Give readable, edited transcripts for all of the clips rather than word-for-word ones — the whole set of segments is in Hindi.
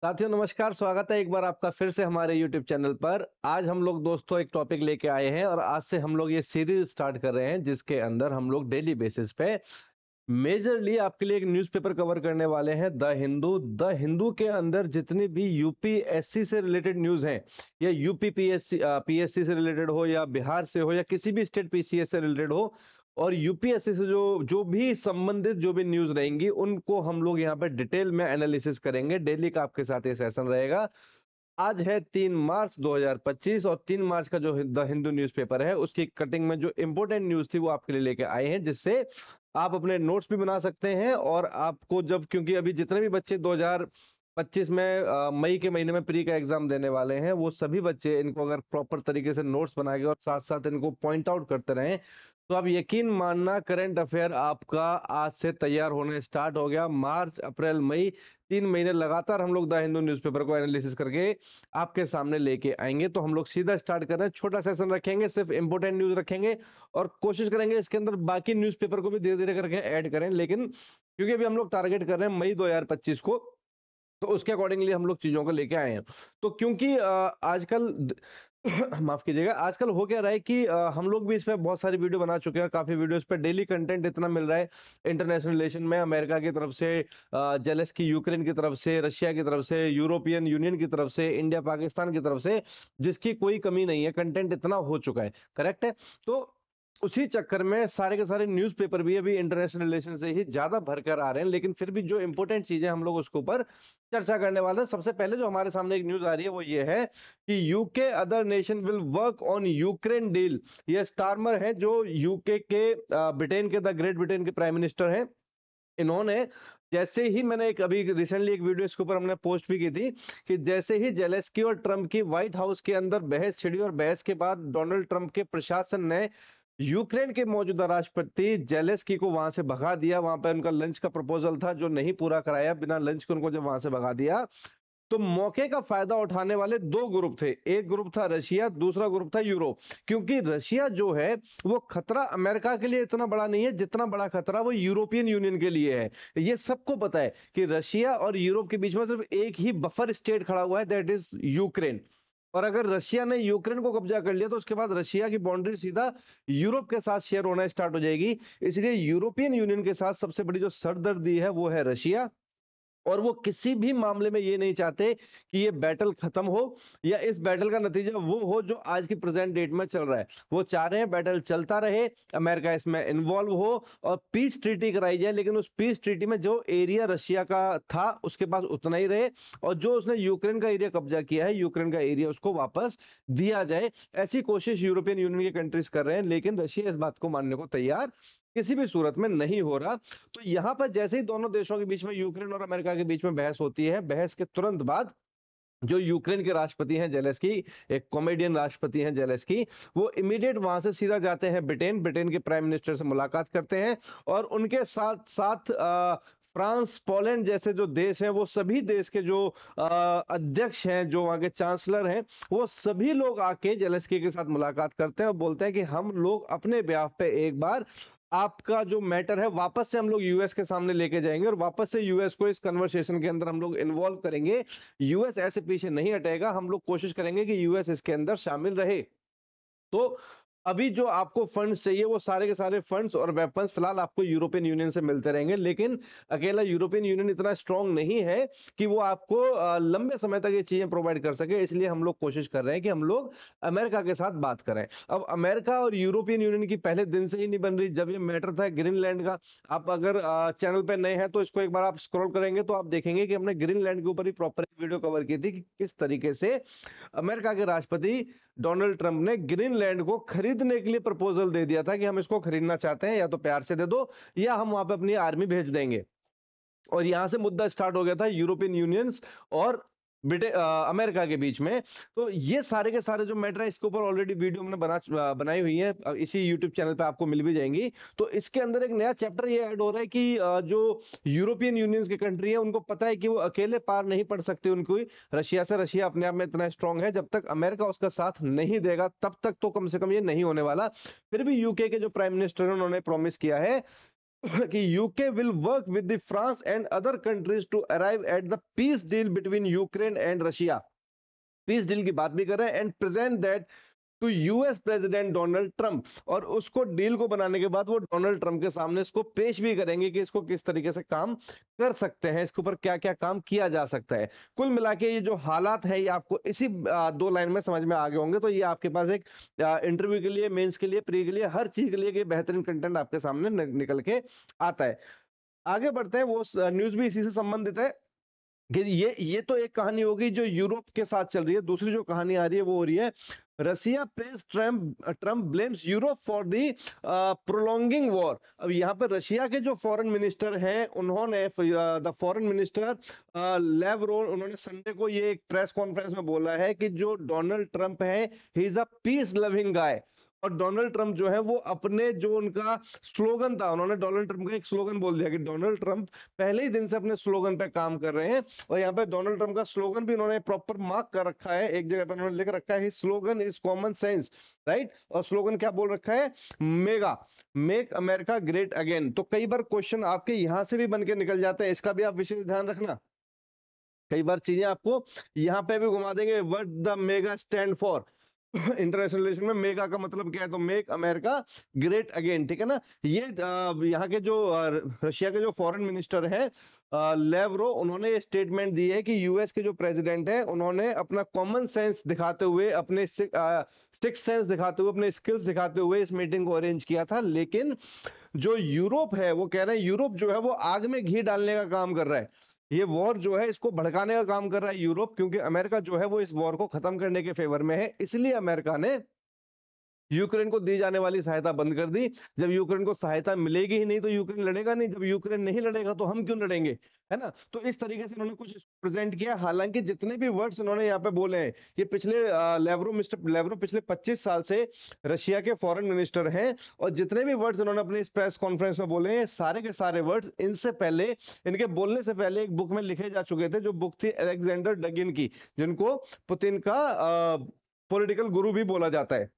साथियों नमस्कार, स्वागत है एक बार आपका फिर से हमारे YouTube चैनल पर। आज हम लोग दोस्तों एक टॉपिक लेके आए हैं और आज से हम लोग ये सीरीज स्टार्ट कर रहे हैं जिसके अंदर हम लोग डेली बेसिस पे मेजरली आपके लिए एक न्यूज़पेपर कवर करने वाले हैं, द हिंदू के अंदर जितनी भी यूपीएससी से रिलेटेड न्यूज़ हैं या यूपी पीएससी से रिलेटेड हो या बिहार से हो या किसी भी स्टेट पीसीएस से रिलेटेड हो और यूपीएससी से जो जो भी संबंधित जो भी न्यूज़ रहेंगी उनको हम लोग यहाँ पे डिटेल में एनालिसिस करेंगे। डेली का आपके साथ ये सेशन रहेगा। आज है 3 मार्च 2025 और 3 मार्च का जो द हिंदू न्यूज़पेपर है उसकी कटिंग में जो इंपॉर्टेंट न्यूज़ थी वो आपके लिए लेके आए हैं, जिससे आप अपने नोट्स भी बना सकते हैं। और आपको जब, क्योंकि अभी जितने भी बच्चे 2025 में मई के महीने में प्री का एग्जाम देने वाले हैं, वो सभी बच्चे इनको अगर प्रॉपर तरीके से नोट्स बनाएंगे और साथ साथ इनको पॉइंट आउट करते रहें तो आप यकीन मानना करंट अफेयर आपका आज से तैयार होने स्टार्ट हो गया। मार्च, अप्रैल, मई 3 महीने लगातार हम लोग द हिंदू न्यूज़पेपर को एनालिसिस करके आपके सामने लेके आएंगे। तो हम लोग सीधा स्टार्ट कर रहे हैं, छोटा सेशन रखेंगे, सिर्फ इंपोर्टेंट न्यूज़ रखेंगे और कोशिश करेंगे इसके अंदर बाकी न्यूज़पेपर को भी धीरे धीरे करके ऐड करें। लेकिन क्योंकि अभी हम लोग टारगेट कर रहे हैं मई 2025 को, तो उसके अकॉर्डिंगली हम लोग चीजों को लेके आए हैं। तो क्योंकि आजकल माफ कीजिएगा, आजकल हो क्या रहा है कि हम लोग भी इस पे बहुत सारी वीडियो बना चुके हैं, काफी वीडियो इस पे डेली कंटेंट इतना मिल रहा है इंटरनेशनल रिलेशन में, अमेरिका की तरफ से, जेलेस्की यूक्रेन की तरफ से, रशिया की तरफ से, यूरोपियन यूनियन की तरफ से, इंडिया पाकिस्तान की तरफ से, जिसकी कोई कमी नहीं है, कंटेंट इतना हो चुका है। करेक्ट है। तो उसी चक्कर में सारे के सारे न्यूज़पेपर भी अभी इंटरनेशनल रिलेशन से ही ज्यादा भरकर आ रहे हैं, लेकिन फिर भी जो इंपॉर्टेंट चीजें हम लोग उसके ऊपर चर्चा करने वाले हैं। सबसे पहले जो हमारे सामने एक न्यूज आ रही है वो ये है कि UK other nation will work on Ukraine deal. ये स्टारमर है जो यूके के ब्रिटेन के, द ग्रेट ब्रिटेन के प्राइम मिनिस्टर हैं। इन्होंने, जैसे ही मैंने एक अभी रिसेंटली एक वीडियो इसके ऊपर हमने पोस्ट भी की थी कि जैसे ही जेलेस्की और ट्रंप की व्हाइट हाउस के अंदर बहस छिड़ी और बहस के बाद डोनाल्ड ट्रंप के प्रशासन ने यूक्रेन के मौजूदा राष्ट्रपति जेलेस्की को वहां से भगा दिया। वहां पर उनका लंच का प्रपोजल था जो नहीं पूरा कराया, बिना लंच के उनको जब वहां से भगा दिया, तो मौके का फायदा उठाने वाले दो ग्रुप थे। एक ग्रुप था रशिया, दूसरा ग्रुप था यूरोप। क्योंकि रशिया जो है वो खतरा अमेरिका के लिए इतना बड़ा नहीं है जितना बड़ा खतरा वो यूरोपियन यूनियन के लिए है। ये सबको पता है कि रशिया और यूरोप के बीच में सिर्फ एक ही बफर स्टेट खड़ा हुआ है, दैट इज यूक्रेन। और अगर रशिया ने यूक्रेन को कब्जा कर लिया तो उसके बाद रशिया की बाउंड्री सीधा यूरोप के साथ शेयर होना स्टार्ट हो जाएगी। इसलिए यूरोपियन यूनियन के साथ सबसे बड़ी जो सरदर्दी है वो है रशिया। और वो किसी भी मामले में ये नहीं चाहते कि ये बैटल खत्म हो या इस बैटल का नतीजा वो हो जो आज की प्रेजेंट डेट में चल रहा है। वो चाह रहे हैं बैटल चलता रहे, अमेरिका इसमें इन्वॉल्व हो और पीस ट्रीटी कराई जाए, लेकिन उस पीस ट्रीटी में जो एरिया रशिया का था उसके पास उतना ही रहे और जो उसने यूक्रेन का एरिया कब्जा किया है, यूक्रेन का एरिया उसको वापस दिया जाए। ऐसी कोशिश यूरोपियन यूनियन के कंट्रीज कर रहे हैं, लेकिन रशिया इस बात को मानने को तैयार किसी भी सूरत में नहीं हो रहा। तो यहां पर जैसे ही दोनों देशों के बीच में, यूक्रेन और अमेरिका के बीच में बहस होती है, बहस के तुरंत बाद जो यूक्रेन के राष्ट्रपति हैं जेलेस्की, एक कॉमेडियन राष्ट्रपति हैं जेलेस्की, वो इमीडिएट वहां से सीधा जाते हैं ब्रिटेन, ब्रिटेन के प्राइम मिनिस्टर से मुलाकात करते हैं और उनके साथ साथ फ्रांस, पोलैंड जैसे जो देश हैं, वो सभी देश के जो अध्यक्ष हैं, जो वहां के चांसलर हैं, वो सभी लोग आके जेलेस्की के साथ मुलाकात करते हैं और बोलते हैं कि हम लोग अपने ब्याह पे एक बार आपका जो मैटर है वापस से हम लोग यूएस के सामने लेके जाएंगे और वापस से यूएस को इस कन्वर्सेशन के अंदर हम लोग इन्वॉल्व करेंगे। यूएस ऐसे पीछे नहीं हटेगा, हम लोग कोशिश करेंगे कि यूएस इसके अंदर शामिल रहे। तो अभी जो आपको फंड्स चाहिए वो सारे के सारे फंड्स और वेपन्स फिलहाल आपको यूरोपियन यूनियन से मिलते रहेंगे, लेकिन अकेला यूरोपियन यूनियन इतना स्ट्रांग नहीं है कि वो आपको लंबे समय तक ये चीजें प्रोवाइड कर सके। इसलिए हम लोग कोशिश कर रहे हैं कि हम लोग अमेरिका के साथ बात करें। अब अमेरिका और यूरोपियन यूनियन की पहले दिन से ही नहीं बन रही। जब ये मैटर था ग्रीनलैंड का, आप अगर चैनल पे नए हैं तो इसको एक बार आप स्क्रॉल करेंगे तो आप देखेंगे कि हमने ग्रीनलैंड के ऊपर ही प्रॉपर वीडियो कवर की थी कि किस तरीके से अमेरिका के राष्ट्रपति डोनाल्ड ट्रंप ने ग्रीनलैंड को खरीदने के लिए प्रपोजल दे दिया था कि हम इसको खरीदना चाहते हैं, या तो प्यार से दे दो या हम वहां पे अपनी आर्मी भेज देंगे। और यहां से मुद्दा स्टार्ट हो गया था यूरोपियन यूनियंस और ब्रिटेन, अमेरिका के बीच में। तो ये सारे के सारे जो मैटर है इसके ऊपर ऑलरेडी वीडियो हमने बनाई हुई है, इसी यूट्यूब चैनल पे आपको मिल भी जाएंगी। तो इसके अंदर एक नया चैप्टर ये ऐड हो रहा है कि जो यूरोपियन यूनियंस की कंट्री है उनको पता है कि वो अकेले पार नहीं पड़ सकते उनको रशिया से। रशिया अपने आप में इतना स्ट्रांग है, जब तक अमेरिका उसका साथ नहीं देगा तब तक तो कम से कम ये नहीं होने वाला। फिर भी यूके के जो प्राइम मिनिस्टर है उन्होंने प्रॉमिस किया है कि UK will work with the France and other countries to arrive at the peace deal between Ukraine and Russia. Peace deal की बात भी कर रहे हैं, and present that to US president Donald Trump, और उसको डील को बनाने के बाद वो डोनाल्ड ट्रंप के सामने इसको पेश भी करेंगे कि इसको किस तरीके से काम कर सकते हैं, इसके ऊपर क्या क्या काम किया जा सकता है। कुल मिला के ये जो हालात है ये आपको इसी 2 लाइन में समझ में आ गए होंगे। तो ये आपके पास एक इंटरव्यू के लिए, मेंस के लिए, प्री के लिए, हर चीज के लिए कि बेहतरीन कंटेंट आपके सामने निकल के आता है। आगे बढ़ते हैं, वो न्यूज भी इसी से संबंधित है कि ये तो एक कहानी होगी जो यूरोप के साथ चल रही है। दूसरी जो कहानी आ रही है वो हो रही है, Russia press Trump blames Europe for the prolonging war. अब यहाँ पर रशिया के जो फॉरेन मिनिस्टर हैं, उन्होंने द फॉरेन मिनिस्टर लेवरोव, उन्होंने संडे को ये एक प्रेस कॉन्फ्रेंस में बोला है कि जो डोनाल्ड ट्रंप है, he is a peace loving गाय। और डोनाल्ड ट्रंप जो है वो अपने जो उनका स्लोगन था, उन्होंने डोनाल्ड ट्रंप का एक स्लोगन बोल दिया कि डोनाल्ड ट्रंप पहले ही दिन से अपने स्लोगन पे काम कर रहे हैं। और यहाँ पे डोनाल्ड ट्रंप का स्लोगन भी उन्होंने प्रॉपर मार्क कर रखा है, एक जगह पर उन्होंने लिख रखा है slogan is common sense, right. और स्लोगन क्या बोल रखा है, mega make America great again. तो कई बार क्वेश्चन आपके यहां से भी बन के निकल जाते हैं, इसका भी आप विशेष ध्यान रखना। कई बार चीजें आपको यहाँ पे भी घुमा देंगे, what the mega stand for. International relation में मेगा का मतलब क्या है, तो मेक अमेरिका ग्रेट अगेन, ठीक है ना। ये यहाँ के जो रशिया के जो फॉरेन मिनिस्टर हैं लेवरो, उन्होंने ये स्टेटमेंट दी है कि यूएस के जो प्रेसिडेंट हैं, उन्होंने अपना कॉमन सेंस दिखाते हुए, अपने सिक्स सेंस दिखाते हुए, अपने स्किल्स दिखाते हुए इस मीटिंग को अरेंज किया था। लेकिन जो यूरोप है, वो कह रहे हैं यूरोप जो है वो आग में घी डालने का काम कर रहा है। ये वॉर जो है इसको भड़काने का काम कर रहा है यूरोप, क्योंकि अमेरिका जो है वो इस वॉर को खत्म करने के फेवर में है। इसलिए अमेरिका ने यूक्रेन को दी जाने वाली सहायता बंद कर दी। जब यूक्रेन को सहायता मिलेगी ही नहीं तो यूक्रेन लड़ेगा नहीं, जब यूक्रेन नहीं लड़ेगा तो हम क्यों लड़ेंगे, है ना। तो इस तरीके से उन्होंने कुछ प्रेजेंट किया। हालांकि जितने भी वर्ड्स उन्होंने यहाँ पे बोले हैं, ये पिछले मिस्टर लेवरो पिछले 25 साल से रशिया के फॉरेन मिनिस्टर हैं, और जितने भी वर्ड्स उन्होंने अपने इस प्रेस कॉन्फ्रेंस में बोले हैं, सारे के सारे वर्ड्स इनसे पहले, इनके बोलने से पहले एक बुक में लिखे जा चुके थे, जो बुक थी अलेक्जेंडर डगिन की, जिनको पुतिन का पॉलिटिकल गुरु भी बोला जाता है।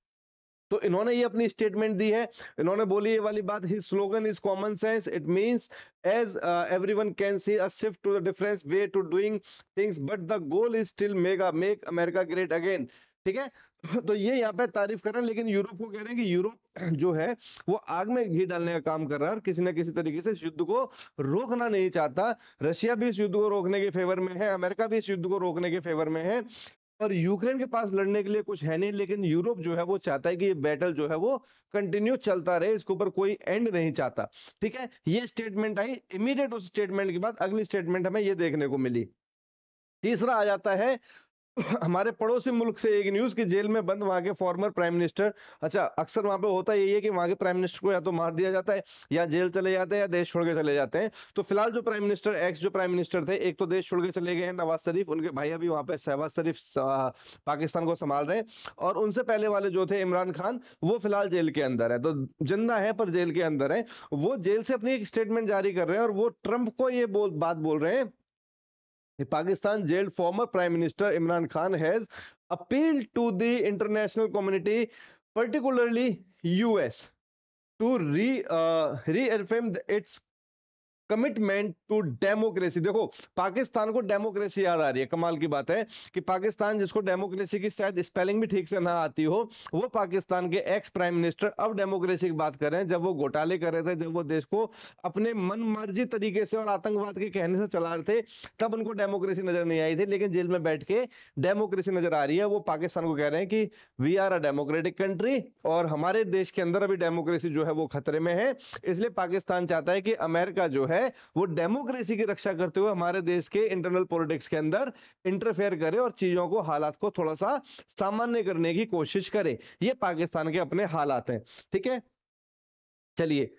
तो इन्होंने ये अपनी स्टेटमेंट दी है। इन्होंने बोली ये वाली बात, his slogan is common sense, it means as everyone can see a shift to the difference way to doing things, but the goal is still MAGA make America great again, ठीक है। तो ये यहाँ पे तारीफ कर रहे हैं, लेकिन यूरोप को कह रहे हैं कि यूरोप जो है वो आग में घी डालने का काम कर रहा है, और किसी ना किसी तरीके से इस युद्ध को रोकना नहीं चाहता। रशिया भी इस युद्ध को रोकने के फेवर में है, अमेरिका भी इस युद्ध को रोकने के फेवर में है, और यूक्रेन के पास लड़ने के लिए कुछ है नहीं। लेकिन यूरोप जो है वो चाहता है कि ये बैटल जो है वो कंटिन्यू चलता रहे, इसके ऊपर कोई एंड नहीं चाहता, ठीक है। ये स्टेटमेंट आई। इमीडिएट उस स्टेटमेंट के बाद अगली स्टेटमेंट हमें ये देखने को मिली। तीसरा आ जाता है हमारे पड़ोसी मुल्क से एक न्यूज कि जेल में बंद वहां के फॉर्मर प्राइम मिनिस्टर। अच्छा, अक्सर वहां पे होता यही है कि वहां के प्राइम मिनिस्टर को या तो मार दिया जाता है, या जेल चले जाते हैं, या देश छोड़ के चले जाते हैं। तो फिलहाल जो प्राइम मिनिस्टर, एक्स जो प्राइम मिनिस्टर थे, एक तो देश छोड़ के चले गए हैं नवाज शरीफ, उनके भाई अभी वहां पे शहबाज शरीफ पाकिस्तान को संभाल रहे हैं। और उनसे पहले वाले जो थे इमरान खान, वो फिलहाल जेल के अंदर है, तो जिंदा है पर जेल के अंदर है। वो जेल से अपनी एक स्टेटमेंट जारी कर रहे हैं, और वो ट्रंप को ये बात बोल रहे हैं, Pakistan jailed former Prime Minister Imran Khan has appealed to the international community, particularly US, to reaffirm its commitment to democracy. देखो, पाकिस्तान को डेमोक्रेसी याद आ रही है। कमाल की बात है कि पाकिस्तान, जिसको डेमोक्रेसी की शायद स्पेलिंग भी ठीक से ना आती हो, वो पाकिस्तान के एक्स प्राइम मिनिस्टर अब डेमोक्रेसी की बात कर रहे हैं। जब वो घोटाले कर रहे थे, जब वो देश को अपने मन मर्जी तरीके से और आतंकवाद के कहने से चला रहे थे, तब उनको डेमोक्रेसी नजर नहीं आई थी। लेकिन जेल में बैठ के डेमोक्रेसी नजर आ रही है। वो पाकिस्तान को कह रहे हैं कि we are a democratic country, और हमारे देश के अंदर अभी डेमोक्रेसी जो है वो खतरे में है। इसलिए पाकिस्तान चाहता है कि अमेरिका जो है वो डेमोक्रेसी की रक्षा करते हुए हमारे देश के इंटरनल पॉलिटिक्स के अंदर इंटरफेयर करे, और चीजों को, हालात को थोड़ा सा सामान्य करने की कोशिश करे। ये पाकिस्तान के अपने हालात हैं, ठीक है। चलिए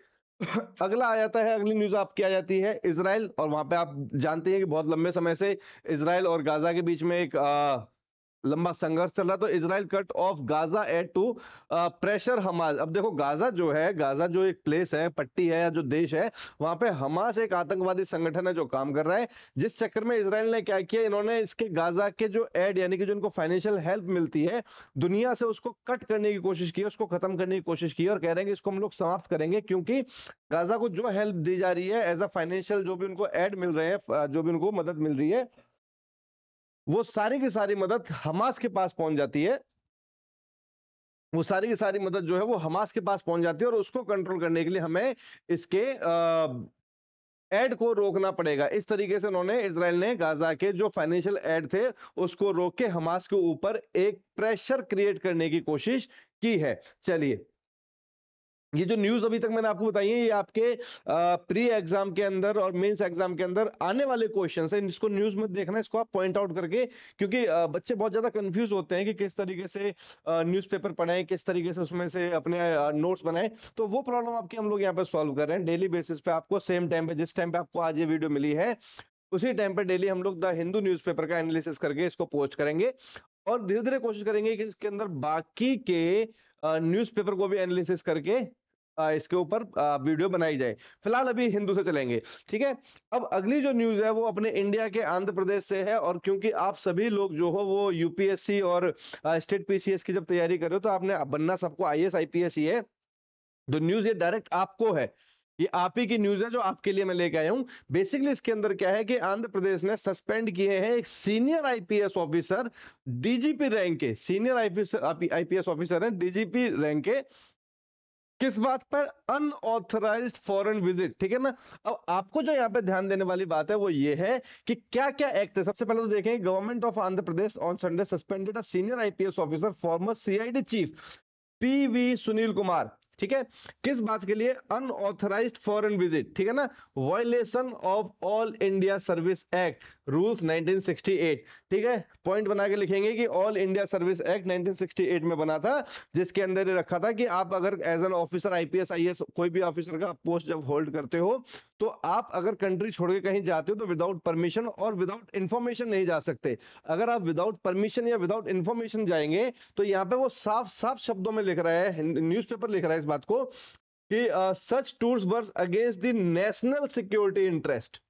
अगला आ जाता है, अगली न्यूज आपकी आ जाती है इजराइल। और वहां पे आप जानते हैं कि बहुत लंबे समय से इजराइल और गाजा के बीच में एक लंबा संघर्ष चल रहा, तो Israel cut off Gaza aid to pressure Hamas. अब देखो गाजा जो है, गाजा जो एक प्लेस है, पट्टी है या जो देश है, वहां पे हमास एक आतंकवादी संगठन है जो काम कर रहा है, जिस चक्कर में इजराइल ने क्या किया, इन्होंने इसके गाजा के जो एड यानी कि जो इनको फाइनेंशियल हेल्प मिलती है दुनिया से, उसको कट करने की कोशिश की, उसको खत्म करने की कोशिश की, और कह रहे हैं कि इसको हम लोग समाप्त करेंगे, क्योंकि गाजा को जो हेल्प दी जा रही है एज अ फाइनेंशियल, जो भी उनको एड मिल रहे हैं, जो भी उनको मदद मिल रही है, वो सारी की सारी मदद हमास के पास पहुंच जाती है। वो सारी की सारी मदद जो है वो हमास के पास पहुंच जाती है, और उसको कंट्रोल करने के लिए हमें इसके एड को रोकना पड़ेगा। इस तरीके से उन्होंने, इजराइल ने गाजा के जो फाइनेंशियल एड थे उसको रोक के हमास के ऊपर एक प्रेशर क्रिएट करने की कोशिश की है। चलिए, ये जो न्यूज अभी तक मैंने आपको बताई है, ये आपके प्री एग्जाम के अंदर और मेंस एग्जाम के अंदर आने वाले क्वेश्चंस हैं। इसको न्यूज में देखना, इसको आप पॉइंट आउट करके, क्योंकि बच्चे बहुत ज्यादा कंफ्यूज होते हैं कि किस तरीके से न्यूज़पेपर पढ़ें, किस तरीके से उसमें से अपने नोट्स बनाएं। तो वो प्रॉब्लम आपकी हम लोग यहाँ पे सॉल्व कर रहे हैं डेली बेसिस पे। आपको सेम टाइम पे, जिस टाइम पे आपको आज ये वीडियो मिली है, उसी टाइम पे डेली हम लोग द हिंदू न्यूज़पेपर का एनालिसिस करके इसको पोस्ट करेंगे, और धीरे धीरे कोशिश करेंगे कि इसके अंदर बाकी के न्यूज़पेपर को भी एनालिसिस करके इसके ऊपर वीडियो बनाई जाए। फिलहाल अभी हिंदू से चलेंगे, ठीक है। अब अगली जो न्यूज है वो अपने इंडिया के आंध्र प्रदेश से है, और क्योंकि आप सभी लोग जो हो वो यूपीएससी और स्टेट पीसीएस की जब तैयारी कर रहे हो, तो आपने बनना सबको आईएएस आईपीएस ही है। तो न्यूज ये डायरेक्ट आपको है, ये आप ही की न्यूज है जो आपके लिए मैं लेके आया हूं। बेसिकली इसके अंदर क्या है कि आंध्र प्रदेश ने सस्पेंड किए हैं एक senior IPS officer, DGP rank के सीनियर आईपीएस ऑफिसर हैं, डीजीपी रैंक के। किस बात पर? अनऑथराइज्ड फॉरेन विजिट, ठीक है ना। अब आपको जो यहाँ पे ध्यान देने वाली बात है वो ये है कि क्या क्या एक्ट है। सबसे पहले तो देखें, government of Andhra Pradesh on Sunday suspended a senior IPS officer farmer CID chief PV Sunil Kumar, ठीक है। किस बात के लिए? अनऑथराइज्ड फॉरेन विजिट, ठीक है ना, violation of all India service act rules 1968, ठीक है। पॉइंट बना के लिखेंगे कि ऑल इंडिया सर्विस एक्ट 1968 में बना था, जिसके अंदर ये रखा था कि आप अगर as an officer, IPS IAS कोई भी ऑफिसर का पोस्ट जब होल्ड करते हो, तो आप अगर कंट्री छोड़ के कहीं जाते हो तो विदाउट परमिशन और विदाउट इंफॉर्मेशन नहीं जा सकते। अगर आप विदाउट परमिशन या विदाउट इंफॉर्मेशन जाएंगे, तो यहाँ पे वो साफ साफ शब्दों में लिख रहा है, न्यूज़पेपर लिख रहा है इस बात को, कि such tours were against the national security interest.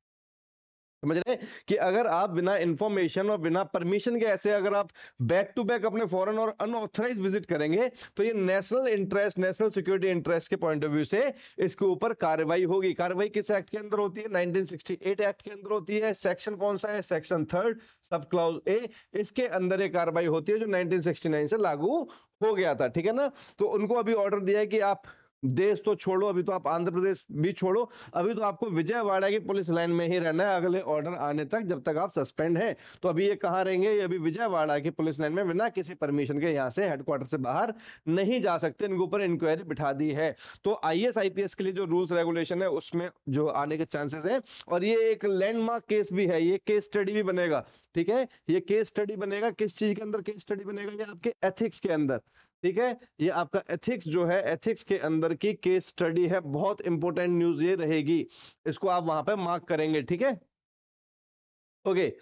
समझ रहे हैं कि अगर आप बिना इंफॉर्मेशन और बिना परमिशन के ऐसे अगर आप बैक टू बैक अपने फॉरेन और अनऑथराइज विजिट करेंगे, तो ये national interest, national security interest के पॉइंट ऑफ व्यू से इसके ऊपर कार्रवाई होगी। कार्रवाई किस एक्ट के अंदर होती है? 1968 एक्ट के अंदर होती है। सेक्शन कौन सा है? सेक्शन 3 सब क्लॉज ए, इसके अंदर ये कार्रवाई होती है जो 1969 से लागू हो गया था, ठीक है ना। तो उनको अभी ऑर्डर दिया है कि आप देश तो छोड़ो, अभी तो आप आंध्र प्रदेश भी छोड़ो, अभी तो आपको विजयवाड़ा की पुलिस लाइन में ही रहना है अगले ऑर्डर आने तक, जब तक आप सस्पेंड हैं। तो अभी ये कहाँ रहेंगे? ये अभी विजयवाड़ा की पुलिस लाइन में बिना किसी परमिशन के यहाँ से हेडक्वार्टर से बाहर नहीं जा सकते। इनके ऊपर इंक्वायरी बिठा दी है। तो आईएएस आईपीएस के लिए जो रूल्स रेगुलेशन है उसमें जो आने के चांसेस है, और ये एक लैंडमार्क केस भी है, ये केस स्टडी भी बनेगा, ठीक है। ये केस स्टडी बनेगा, किस चीज के अंदर केस स्टडी बनेगा? ये आपके एथिक्स के अंदर, ठीक है। ये आपका एथिक्स जो है, एथिक्स के अंदर की केस स्टडी है, बहुत इंपॉर्टेंट न्यूज ये रहेगी, इसको आप वहां पे मार्क करेंगे, ठीक है। ओके,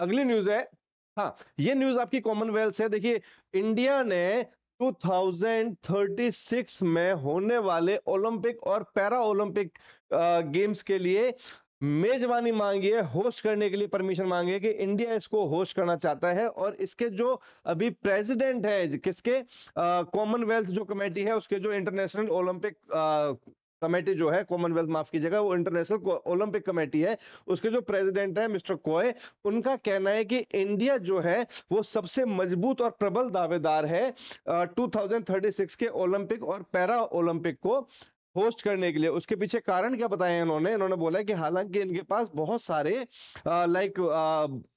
अगली न्यूज है, हाँ, ये न्यूज आपकी कॉमनवेल्थ है। देखिए, इंडिया ने 2036 में होने वाले ओलंपिक और पैरा ओलंपिक गेम्स के लिए मेजबानी मांगी है, होस्ट करने के लिए परमिशन मांगी है कि इंडिया इसको होस्ट करना चाहता है। और इसके जो अभी प्रेसिडेंट है, किसके? कॉमनवेल्थ जो कमेटी है उसके, जो इंटरनेशनल ओलंपिक कमेटी जो है, कॉमनवेल्थ माफ कीजिएगा, वो इंटरनेशनल ओलंपिक कमेटी है, उसके जो प्रेसिडेंट है मिस्टर कॉय, उनका कहना है कि इंडिया जो है वो सबसे मजबूत और प्रबल दावेदार है 2036 के ओलंपिक और पैरा ओलंपिक को होस्ट करने के लिए। उसके पीछे कारण क्या बताया इन्होंने बोला है कि हालांकि इनके पास बहुत सारे लाइक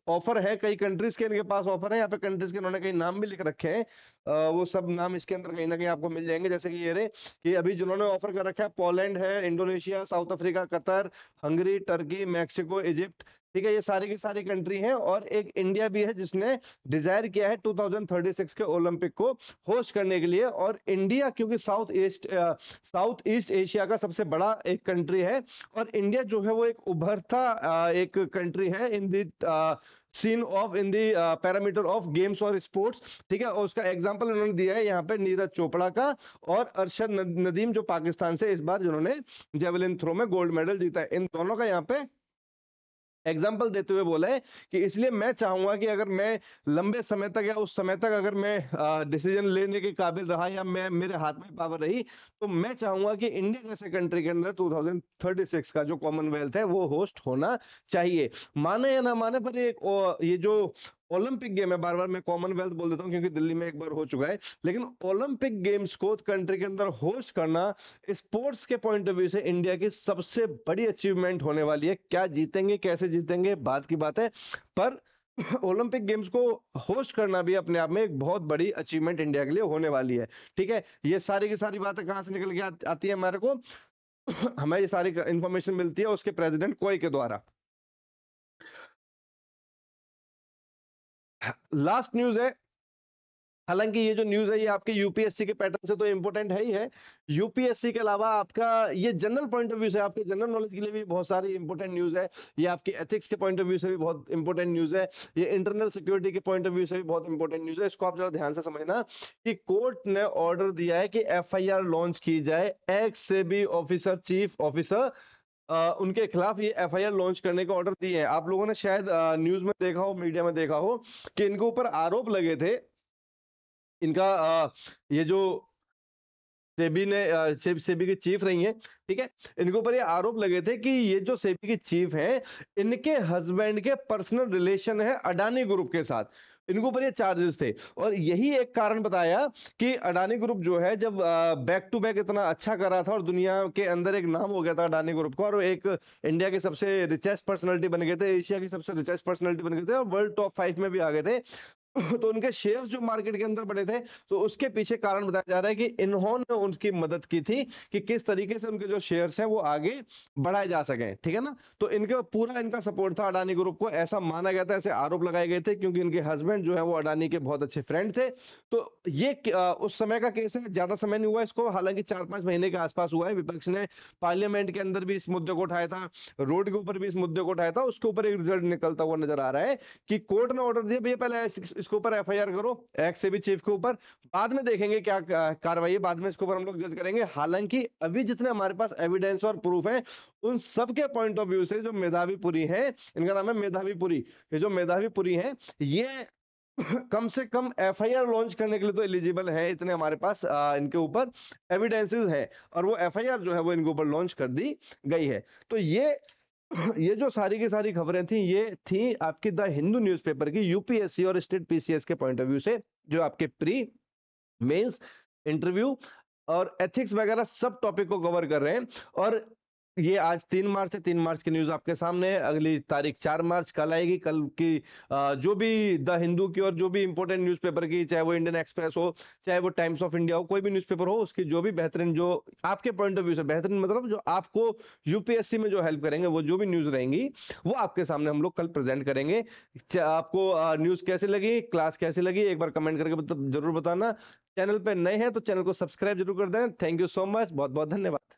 ऑफर है, कई कंट्रीज के इनके पास ऑफर है। यहाँ पे कंट्रीज के इन्होंने कई नाम भी लिख रखे हैं, वो सब नाम इसके अंदर कहीं ना कहीं आपको मिल जाएंगे। जैसे कि ये रे, कि अभी जिन्होंने ऑफर कर रखा है, पोलैंड है, Indonesia, south Africa, Qatar, Hungary, Turkey, Mexico, Egypt, ठीक है। ये सारी की सारी कंट्री हैं, और एक इंडिया भी है जिसने डिजायर किया है 2036 के ओलंपिक को होस्ट करने के लिए। और इंडिया क्योंकि साउथ ईस्ट एशिया का सबसे बड़ा एक कंट्री है, और इंडिया जो है वो एक उभरता एक कंट्री है in the scene of in the parameter of games और स्पोर्ट्स, ठीक है। और उसका एग्जांपल उन्होंने दिया है यहाँ पे नीरज चोपड़ा का और अरशद नदीम जो पाकिस्तान से इस बार जिन्होंने जेवलिन थ्रो में गोल्ड मेडल जीता है, इन दोनों का यहाँ पे एग्जाम्पल देते हुए बोला है कि इसलिए मैं चाहूंगा कि अगर मैं लंबे समय तक या उस समय तक अगर मैं डिसीजन लेने के काबिल रहा या मैं मेरे हाथ में पावर रही, तो मैं चाहूंगा कि इंडिया जैसे कंट्री के अंदर 2036 का जो कॉमनवेल्थ है वो होस्ट होना चाहिए। माने या ना माने, पर ये जो ओलंपिक गेम है, बार बार मैं कॉमनवेल्थ बोल देता हूँ क्योंकि दिल्ली में एक बार हो चुका है, लेकिन ओलंपिक गेम्स को कंट्री के अंदर होस्ट करना स्पोर्ट्स के पॉइंट ऑफ व्यू से इंडिया की सबसे बड़ी अचीवमेंट होने वाली है। क्या जीतेंगे कैसे जीतेंगे बात की बात है, पर ओलंपिक गेम्स को होस्ट करना भी अपने आप में एक बहुत बड़ी अचीवमेंट इंडिया के लिए होने वाली है, ठीक है। ये सारी की सारी बातें कहां से निकल के आती है हमारे को हमें ये सारी इंफॉर्मेशन मिलती है उसके प्रेसिडेंट कोई के द्वारा। लास्ट न्यूज है, हालांकि ये जो न्यूज है ये आपके यूपीएससी के पैटर्न से तो इंपॉर्टेंट है ही है, यूपीएससी के अलावा आपका ये जनरल पॉइंट ऑफ व्यू से आपके जनरल नॉलेज के लिए भी बहुत सारी इंपॉर्टेंट न्यूज है, ये आपकी एथिक्स के पॉइंट ऑफ व्यू से भी बहुत इंपॉर्टेंट न्यूज है, ये इंटरनल सिक्योरिटी के पॉइंट ऑफ व्यू से भी बहुत इंपॉर्टेंट न्यूज है। इसको आप जरा ध्यान से समझना कि कोर्ट ने ऑर्डर दिया है कि एफआईआर लॉन्च की जाए x SEBI officer chief officer, उनके खिलाफ ये एफआईआर लॉन्च करने का ऑर्डर दिए हैं। आप लोगों ने शायद न्यूज में देखा हो, मीडिया में देखा हो कि इनके ऊपर आरोप लगे थे, इनका ये जो सेबी ने सेबी की चीफ रही हैं, ठीक है, इनके ऊपर ये आरोप लगे थे कि ये जो सेबी की चीफ हैं इनके हस्बैंड के पर्सनल रिलेशन है अडानी ग्रुप के साथ, इनके ऊपर ये चार्जेस थे। और यही एक कारण बताया कि अडानी ग्रुप जो है जब बैक टू बैक इतना अच्छा कर रहा था और दुनिया के अंदर एक नाम हो गया था अडानी ग्रुप का, और एक इंडिया के सबसे रिचेस्ट पर्सनालिटी बन गए थे, एशिया की सबसे रिचेस्ट पर्सनालिटी बन गए थे और वर्ल्ड टॉप 5 में भी आ गए थे, तो उनके शेयर्स जो मार्केट के अंदर बने थे, तो उसके पीछे कारण बताया जा रहा है कि इन्होंने उनकी मदद की थी कि किस तरीके से उनके जो शेयर्स हैं वो आगे बढ़ाए जा सकें, ठीक है ना। तो इनके पूरा इनका सपोर्ट था अडानी ग्रुप को, ऐसा माना गया था, ऐसे आरोप लगाए गए थे क्योंकि इनके हस्बैंड जो है वो अडानी के बहुत अच्छे फ्रेंड थे। तो ये उस समय का केस है, ज्यादा समय नहीं हुआ इसको, हालांकि 4-5 महीने के आसपास हुआ है। विपक्ष ने पार्लियामेंट के अंदर भी इस मुद्दे को उठाया था, रोड के ऊपर भी इस मुद्दे को उठाया था, उसके ऊपर एक रिजल्ट निकलता हुआ नजर आ रहा है कि कोर्ट ने ऑर्डर दिया भैया पहले इसके ऊपर एफआईआर करो एक्स से भी चीफ के ऊपर, बाद में देखेंगे क्या कार्रवाई है, बाद में इसके ऊपर हम लोग जज करेंगे। हालांकि अभी जितने हमारे पास एविडेंस और प्रूफ है उन सब के पॉइंट ऑफ व्यू से जो मेधावीपुरी है, इनका नाम है मेधावीपुरी, ये जो मेधावीपुरी है ये कम से कम एफआईआर लॉन्च करने के लिए तो एलिजिबल है, इतने हमारे पास इनके ऊपर एविडेंसेस है, और वो एफआईआर जो है वो इनके ऊपर लॉन्च कर दी गई है। तो ये जो सारी की सारी खबरें थी ये थी आपकी द हिंदू न्यूज़पेपर की यूपीएससी और स्टेट पीसीएस के पॉइंट ऑफ व्यू से, जो आपके प्री मेंस इंटरव्यू और एथिक्स वगैरह सब टॉपिक को कवर कर रहे हैं। और ये आज 3 मार्च है, 3 मार्च की न्यूज आपके सामने है, अगली तारीख 4 मार्च कल आएगी। कल की जो भी द हिंदू की और जो भी इंपॉर्टेंट न्यूज़पेपर की, चाहे वो इंडियन एक्सप्रेस हो, चाहे वो टाइम्स ऑफ इंडिया हो, कोई भी न्यूज़पेपर हो, उसकी जो भी बेहतरीन, जो आपके पॉइंट ऑफ व्यू से बेहतरीन, मतलब जो आपको यूपीएससी में जो हेल्प करेंगे, वो जो भी न्यूज रहेंगी वो आपके सामने हम लोग कल प्रेजेंट करेंगे। आपको न्यूज कैसी लगी, क्लास कैसी लगी, एक बार कमेंट करके जरूर बताना। चैनल पे नए हैं तो चैनल को सब्सक्राइब जरूर कर दें। थैंक यू सो मच, बहुत बहुत धन्यवाद।